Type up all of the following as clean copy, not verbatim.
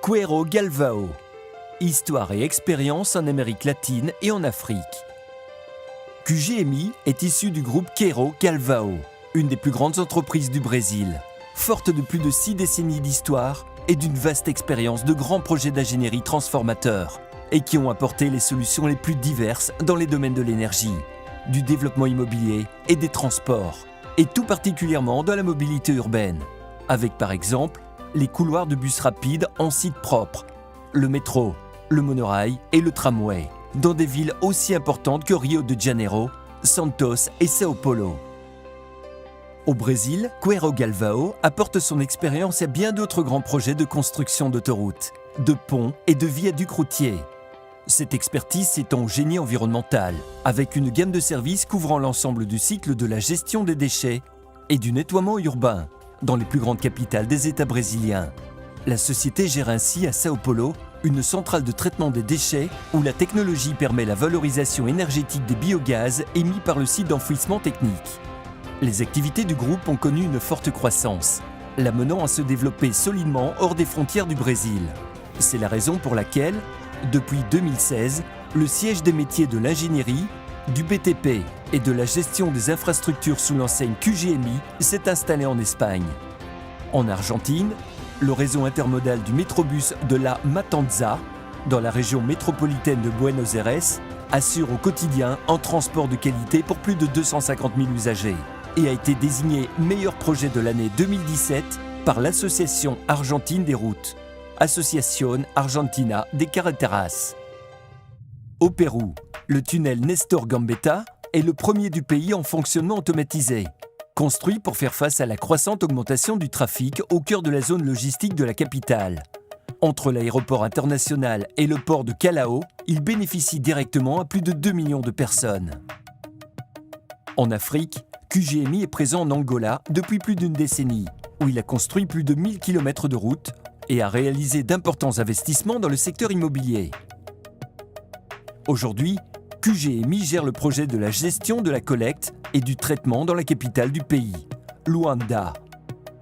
Cuero Galvao. Histoire et expérience en Amérique latine et en Afrique. QGMI est issu du groupe Quero Galvao, une des plus grandes entreprises du Brésil, forte de plus de 6 décennies d'histoire et d'une vaste expérience de grands projets d'ingénierie transformateurs, et qui ont apporté les solutions les plus diverses dans les domaines de l'énergie, du développement immobilier et des transports, et tout particulièrement dans la mobilité urbaine, avec par exemple les couloirs de bus rapides en site propre, le métro, le monorail et le tramway, dans des villes aussi importantes que Rio de Janeiro, Santos et Sao Paulo. Au Brésil, Quero Galvao apporte son expérience à bien d'autres grands projets de construction d'autoroutes, de ponts et de viaducs routiers. Cette expertise s'étend au génie environnemental, avec une gamme de services couvrant l'ensemble du cycle de la gestion des déchets et du nettoiement urbain, dans les plus grandes capitales des États brésiliens. La société gère ainsi à Sao Paulo une centrale de traitement des déchets où la technologie permet la valorisation énergétique des biogaz émis par le site d'enfouissement technique. Les activités du groupe ont connu une forte croissance, l'amenant à se développer solidement hors des frontières du Brésil. C'est la raison pour laquelle, depuis 2016, le siège des métiers de l'ingénierie, du BTP et de la gestion des infrastructures sous l'enseigne QGMI s'est installé en Espagne. En Argentine, le réseau intermodal du métrobus de La Matanza, dans la région métropolitaine de Buenos Aires, assure au quotidien un transport de qualité pour plus de 250 000 usagers et a été désigné meilleur projet de l'année 2017 par l'Association argentine des routes, Associación Argentina de Carreteras. Au Pérou, le tunnel Nestor Gambetta est le premier du pays en fonctionnement automatisé, construit pour faire face à la croissante augmentation du trafic au cœur de la zone logistique de la capitale. Entre l'aéroport international et le port de Callao, il bénéficie directement à plus de 2 millions de personnes. En Afrique, QGMI est présent en Angola depuis plus d'une décennie, où il a construit plus de 1000 km de routes et a réalisé d'importants investissements dans le secteur immobilier. Aujourd'hui, QGMI gère le projet de la gestion de la collecte et du traitement dans la capitale du pays, Luanda.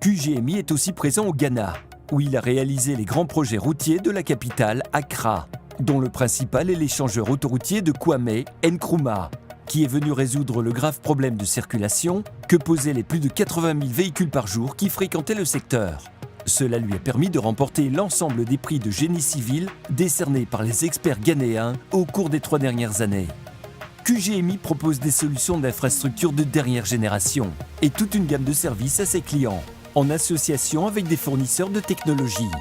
QGMI est aussi présent au Ghana, où il a réalisé les grands projets routiers de la capitale, Accra, dont le principal est l'échangeur autoroutier de Kwame Nkrumah, qui est venu résoudre le grave problème de circulation que posaient les plus de 80 000 véhicules par jour qui fréquentaient le secteur. Cela lui a permis de remporter l'ensemble des prix de génie civil décernés par les experts ghanéens au cours des 3 dernières années. QGMI propose des solutions d'infrastructures de dernière génération et toute une gamme de services à ses clients, en association avec des fournisseurs de technologies.